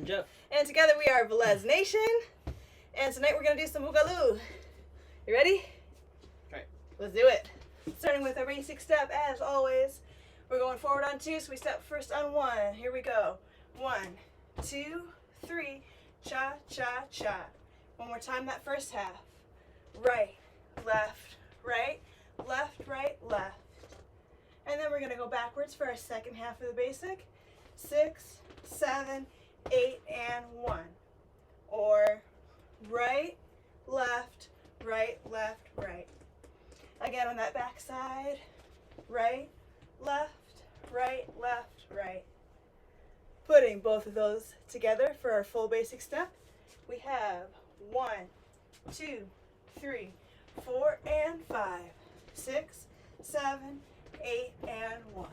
Jeff. And together we are Velez Nation. And tonight we're going to do some Bugalú. You ready? Okay. Let's do it. Starting with our basic step, as always. We're going forward on 2, so we step first on 1. Here we go. 1, 2, 3. Cha, cha, cha. One more time that first half. Right, left, right, left, right, left. And then we're going to go backwards for our second half of the basic. 6, 7, 8, and 1. Or right, left, right, left, right. Again on that back side. Right, left, right, left, right. Putting both of those together for our full basic step, we have 1, 2, 3, 4, and 5, 6, 7, 8, and 1.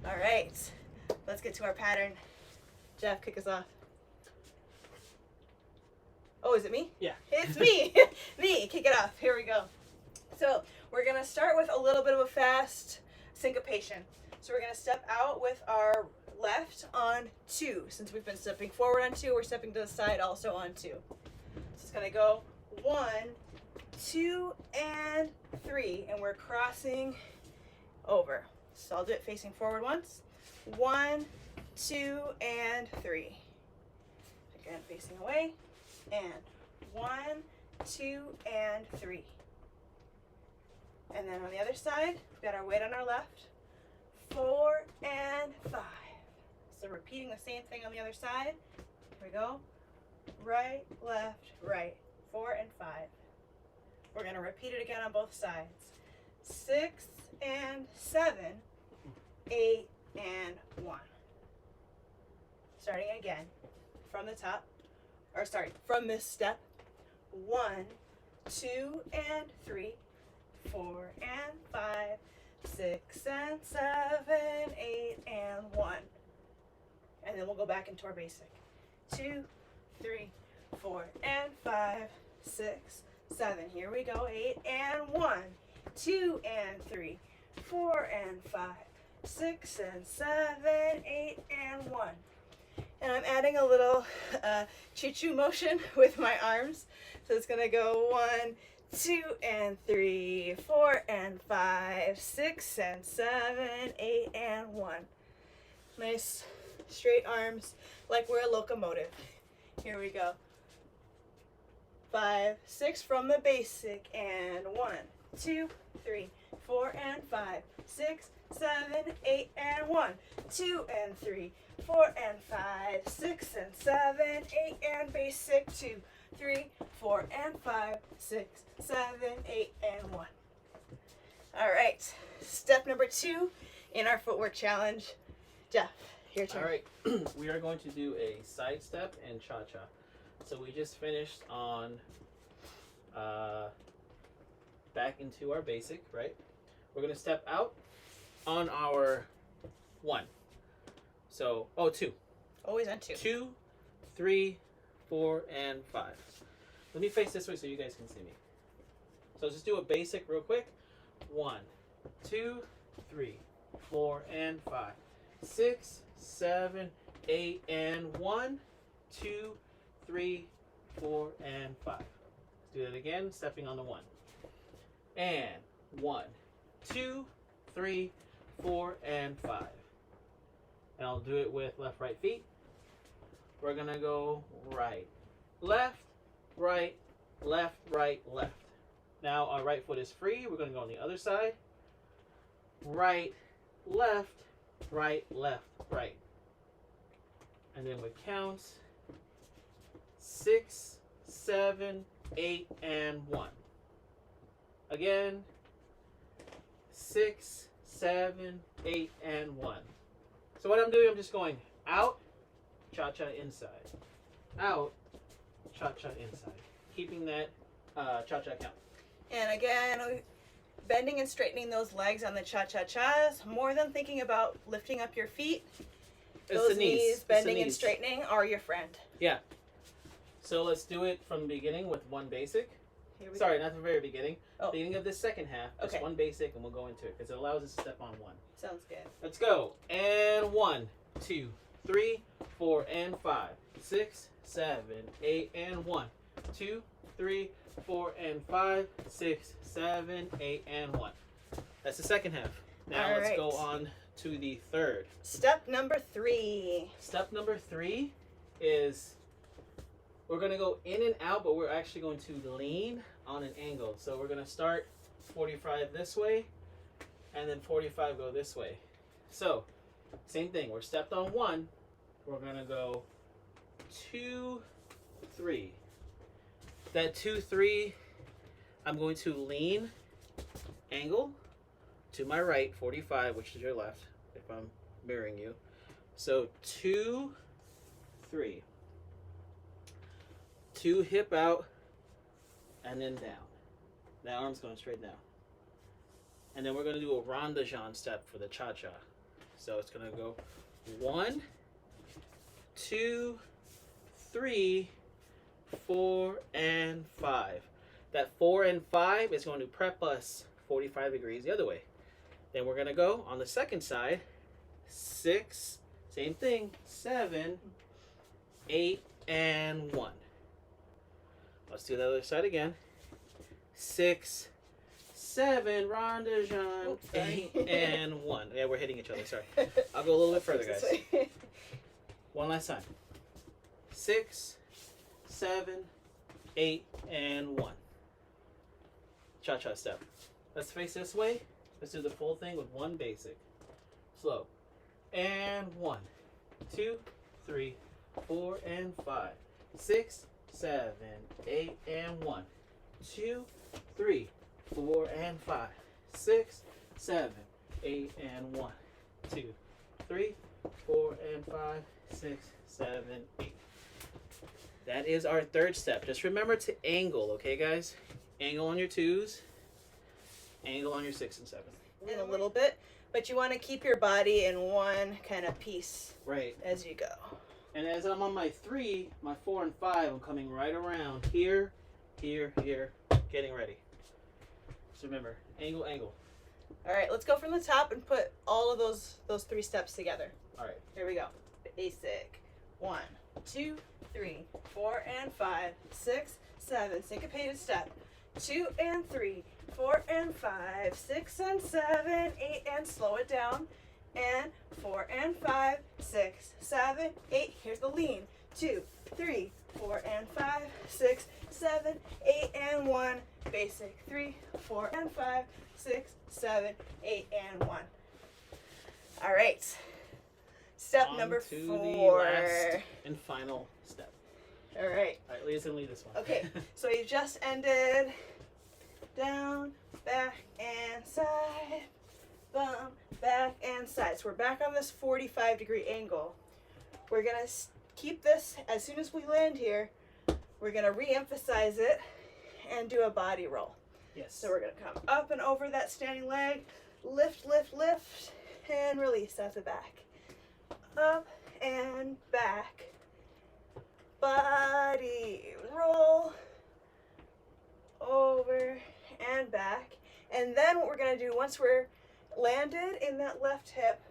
All right, let's get to our pattern. Jeff, kick us off. Oh, is it me? Yeah. It's me. Me, kick it off. Here we go. So we're going to start with a little bit of a fast syncopation. So we're going to step out with our left on 2. Since we've been stepping forward on 2, we're stepping to the side also on 2. So it's going to go 1, 2, and 3. And we're crossing over. So I'll do it facing forward once. 1, 2, and 3. Again, facing away. And 1, 2, and 3. And then on the other side, we've got our weight on our left. 4 and 5. So repeating the same thing on the other side. Here we go. Right, left, right. 4 and 5. We're going to repeat it again on both sides. 6 and 7, 8 and 1. Starting again from the top, or sorry, from this step. 1, 2, and 3, 4 and 5, 6 and 7, 8 and 1. And then we'll go back into our basic. 2, 3, 4 and 5, 6, 7. Here we go. 8 and 1. 2 and 3, 4 and 5, 6 and 7, 8 and 1. And I'm adding a little choo-choo motion with my arms. So it's going to go 1, 2 and 3, 4 and 5, 6 and 7, 8 and 1. Nice straight arms like we're a locomotive. Here we go. 5, 6 from the basic, and 1, 2, 3, 4 and 5, 6, 7, 8 and 1, 2 and 3, 4 and 5, 6 and 7, 8 and basic, 2, 3, 4 and 5, 6, 7, 8 and 1. All right, step number 2 in our footwork challenge. Jeff, your turn. All right, we are going to do a side step and cha-cha. So we just finished on back into our basic, right? We're going to step out on our 1. So, 2. Always on 2. 2, 3, 4, and 5. Let me face this way so you guys can see me. So just do a basic real quick. 1, 2, 3, 4, and 5. 6, 7, 8, and 1, 2, 3, 4, and 5. Let's do that again, stepping on the 1. And 1, 2, 3, 4, and 5. And I'll do it with left, right feet. We're going to go right, left, right, left, right, left. Now our right foot is free. We're going to go on the other side. Right, left, right, left, right. And then we count 6, 7, 8, and 1. Again, 6, 7, 8, and 1. So what I'm doing, I'm just going out, cha-cha inside. Out, cha-cha inside. Keeping that cha-cha count. And again, bending and straightening those legs on the cha-cha-chas, more than thinking about lifting up your feet. Those knees, bending and straightening, are your friend. Yeah. So let's do it from the beginning with one basic. Sorry, not the very beginning. Oh. Beginning of the second half, just one basic, and we'll go into it because it allows us to step on 1. Sounds good. Let's go. And 1, 2, 3, 4, and 5, 6, 7, 8, and 1, 2, 3, 4, and 5, 6, 7, 8, and 1. That's the second half. Now All let's right. go on to the third. Step number 3. Step number 3 is we're going to go in and out, but we're actually going to lean on an angle. So we're going to start 45 this way, and then 45 go this way. So same thing. We're stepped on 1. We're going to go 2, 3. That 2, 3, I'm going to lean, angle to my right, 45, which is your left, if I'm mirroring you. So 2, 3. 2 hip out, and then down. That arm's going straight down. And then we're going to do a Ronda step for the cha-cha. So it's going to go 1, 2, 3, 4, and 5. That 4 and 5 is going to prep us 45 degrees the other way. Then we're going to go on the second side, 6, same thing, 7, 8, and 1. Let's do the other side again. 6, 7, Ronda Jean, 8, and 1. Yeah, we're hitting each other, sorry. I'll go a little bit further, guys. One last time. 6, 7, 8, and 1. Cha-cha step. Let's face this way. Let's do the full thing with 1 basic. Slow. And 1, 2, 3, 4, and 5, 6, 7, 8, and 1, 2, 3, 4, and 5, 6, 7, 8, and 1, 2, 3, 4, and 5, 6, 7, 8. That is our third step. Just remember to angle, okay, guys? Angle on your 2s, angle on your 6 and 7. In a little bit, but you want to keep your body in one kind of piece Right. as you go. And as I'm on my 3, my 4 and 5, I'm coming right around here, here, here, getting ready. So remember, angle, angle. All right, let's go from the top and put all of those 3 steps together. All right. Here we go. Basic. 1, 2, 3, 4, and 5, 6, 7. Syncopated step. 2 and 3, 4 and 5, 6 and 7, 8, and slow it down. And 4 and 5, 6, 7, 8. Here's the lean. 2, 3, 4 and 5, 6, 7, 8, and 1. Basic. 3, 4 and 5, 6, 7, 8, and 1. All right. Step On number to 4. the last and final step. All right. All right, Leah's gonna lead this one. Okay, so you just ended down, back, and side, bum, back, and side. So we're back on this 45-degree angle. We're going to keep this, as soon as we land here, we're going to re-emphasize it and do a body roll. Yes. So we're going to come up and over that standing leg, lift, lift, lift, and release at the back. Up and back. Body roll over and back. And then what we're going to do, once we're landed in that left hip,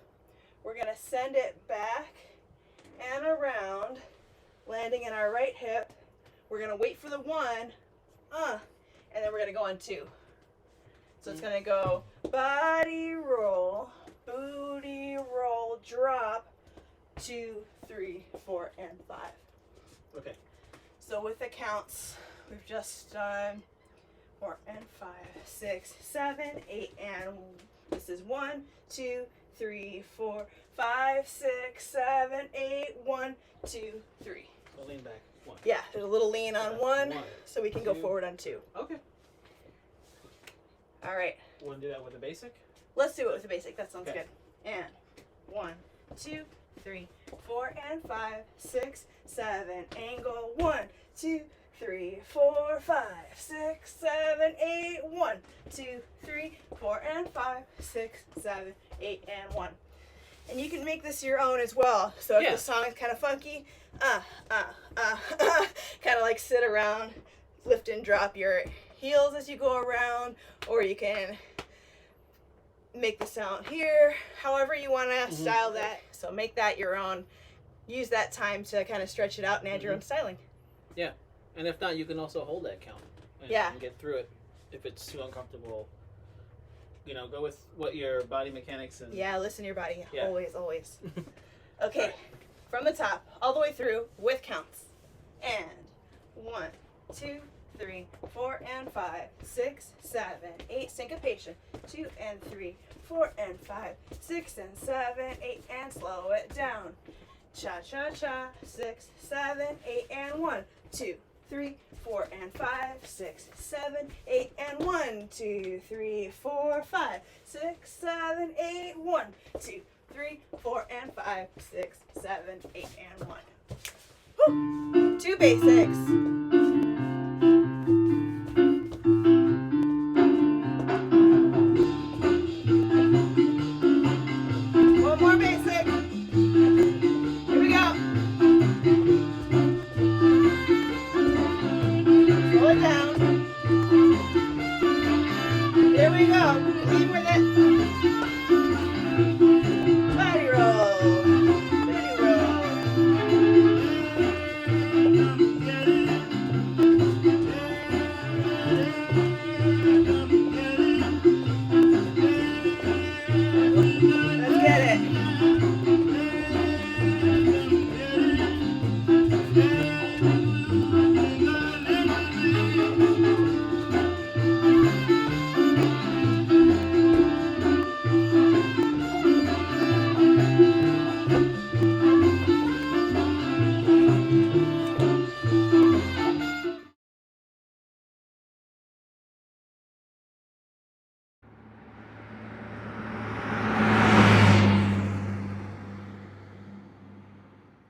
we're going to send it back and around, landing in our right hip. We're going to wait for the 1, and then we're going to go on 2. So it's going to go body roll, booty roll, drop, 2, 3, 4, and 5. Okay. So with the counts, we've just done 4 and 5, 6, 7, 8, and this is 1, 2, 3, 4, 5, 6, 7, 8, 1, 2, 3. So lean back. 1. Yeah, there's a little lean on 1, so we can go 2. forward on 2. Okay. All right, Want to do that with the basic? let's do it with the basic. That sounds Okay. good. And 1, 2, 3, 4, and 5, 6, 7. Angle 1, 2, 3, 4, 5, 6, 7, 8. 1, 2, 3, 4, and 5, 6, 7, 8, and 1. And you can make this your own as well. So if Yeah. the song is kind of funky, kind of like sit around, lift and drop your heels as you go around, or you can make the sound here, however you want to style that. So make that your own. use that time to kind of stretch it out and add your own styling. And if not, you can also hold that count and get through it if it's too uncomfortable. You know, go with what your body mechanics and Listen to your body. Yeah. Always. Okay, from the top all the way through with counts. And 1, 2, 3, 4, and 5, 6, 7, 8. Syncopation. 2 and 3, 4 and 5, 6 and 7, 8, and slow it down. Cha cha cha. 6, 7, 8, and 1, 2, 3, 4, and 5, 6, 7, 8, and 1, 2, 3, 4, 5, 6, 7, 8, 1, 2, 3, 4, and 5, 6, 7, 8, and 1. Woo! 2 basics.